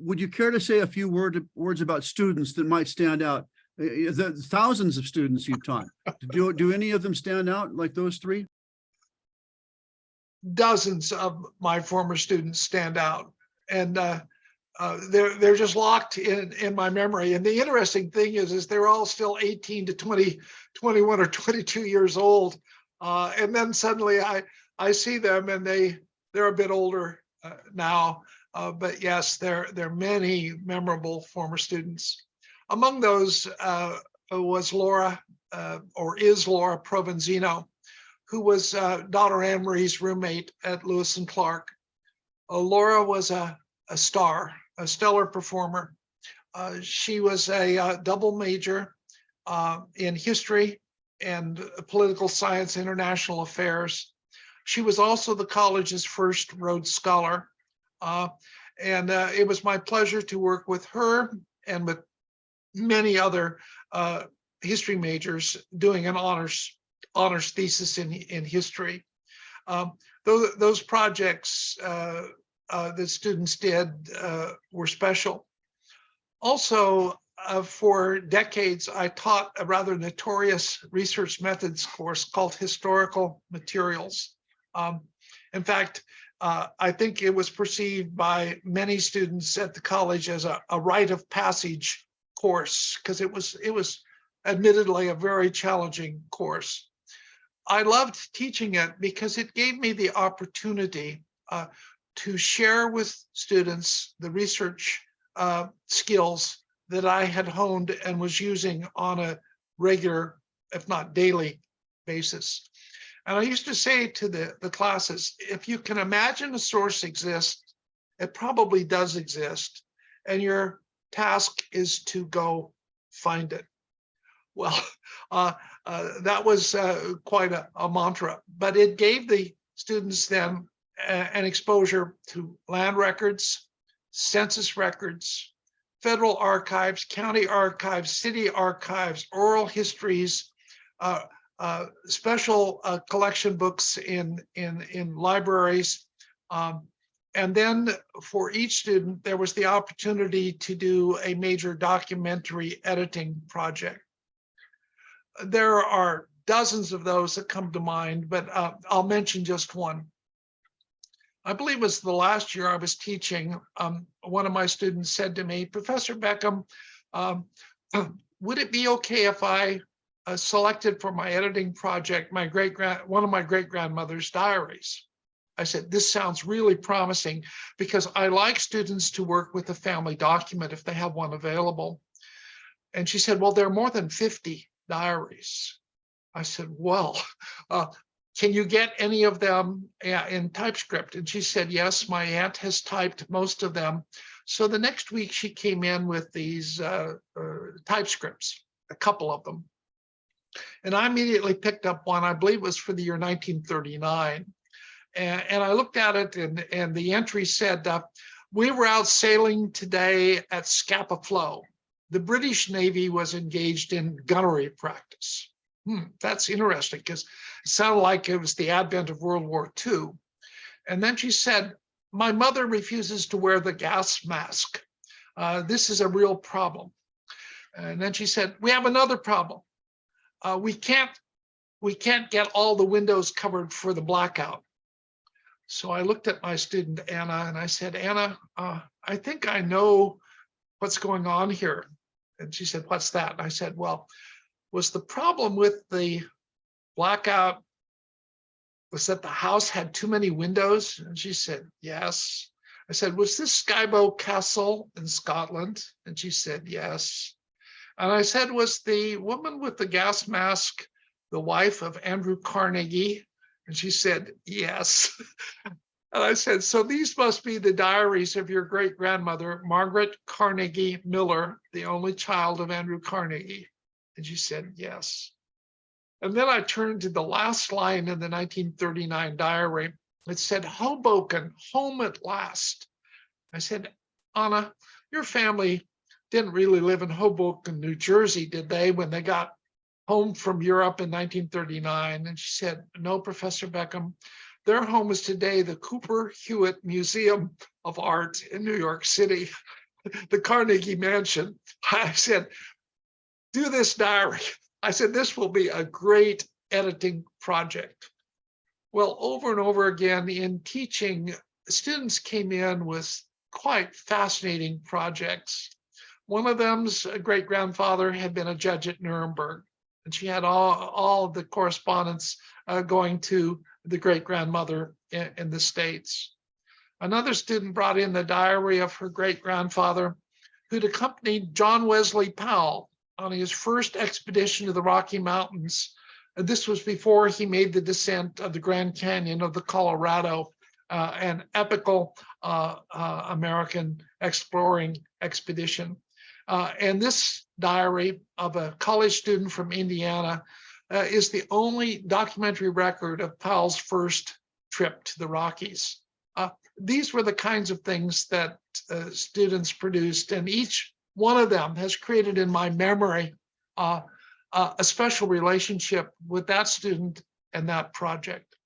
Would you care to say a few words about students that might stand out? The thousands of students you've taught, do any of them stand out like those three? Dozens of my former students stand out, and they're just locked in my memory. And the interesting thing is they're all still 18 to 20, 21 or 22 years old. And then suddenly I see them and they're a bit older now. But yes, there are many memorable former students. Among those was Laura, or is Laura Provenzino, who was daughter Anne Marie's roommate at Lewis and Clark. Laura was a star, a stellar performer. She was a double major in history and political science, international affairs. She was also the college's first Rhodes Scholar. And it was my pleasure to work with her and with many other history majors doing an honors thesis in history. Those projects that students did were special. Also, for decades, I taught a rather notorious research methods course called Historical Materials. In fact, I think it was perceived by many students at the college as a rite of passage course, because it was admittedly a very challenging course. I loved teaching it because it gave me the opportunity to share with students the research skills that I had honed and was using on a regular, if not daily, basis. And I used to say to the classes, if you can imagine a source exists, it probably does exist, and your task is to go find it. Well, that was quite a mantra, but it gave the students then an exposure to land records, census records, federal archives, county archives, city archives, oral histories, special collection books in libraries. And then for each student, there was the opportunity to do a major documentary editing project. There are dozens of those that come to mind, but I'll mention just one. I believe it was the last year I was teaching. One of my students said to me, Professor Beckham, would it be okay if I selected for my editing project one of my great-grandmother's diaries? I said, this sounds really promising, because I like students to work with a family document if they have one available. And she said, well, there are more than 50 diaries. I said, well, can you get any of them in TypeScript? And she said, yes, my aunt has typed most of them. So the next week she came in with these TypeScripts, a couple of them. And I immediately picked up one, I believe it was for the year 1939. And I looked at it, and the entry said, we were out sailing today at Scapa Flow. The British Navy was engaged in gunnery practice. That's interesting, because it sounded like it was the advent of World War II. And then she said, my mother refuses to wear the gas mask. This is a real problem. And then she said, we have another problem. We can't get all the windows covered for the blackout. So I looked at my student, Anna, and I said, Anna, I think I know what's going on here. And she said, what's that? And I said, well, was the problem with the blackout was that the house had too many windows? And she said, yes. I said, was this Skibo Castle in Scotland? And she said, yes. And I said, was the woman with the gas mask the wife of Andrew Carnegie? And she said, yes. And I said, so these must be the diaries of your great-grandmother, Margaret Carnegie Miller, the only child of Andrew Carnegie. And she said, yes. And then I turned to the last line in the 1939 diary. It said, Hoboken, home at last. I said, Anna, your family didn't really live in Hoboken, New Jersey, did they, when they got home from Europe in 1939? And she said, no, Professor Beckham, their home is today the Cooper Hewitt Museum of Art in New York City. the Carnegie Mansion. I said, do this diary. I said, this will be a great editing project. Well, over and over again in teaching, students came in with quite fascinating projects. One of them's great-grandfather had been a judge at Nuremberg, and she had all of the correspondence going to the great-grandmother in the States. Another student brought in the diary of her great-grandfather, who'd accompanied John Wesley Powell on his first expedition to the Rocky Mountains. This was before he made the descent of the Grand Canyon of the Colorado, an epical American exploring expedition. And this diary of a college student from Indiana is the only documentary record of Powell's first trip to the Rockies. These were the kinds of things that students produced, and each one of them has created in my memory a special relationship with that student and that project.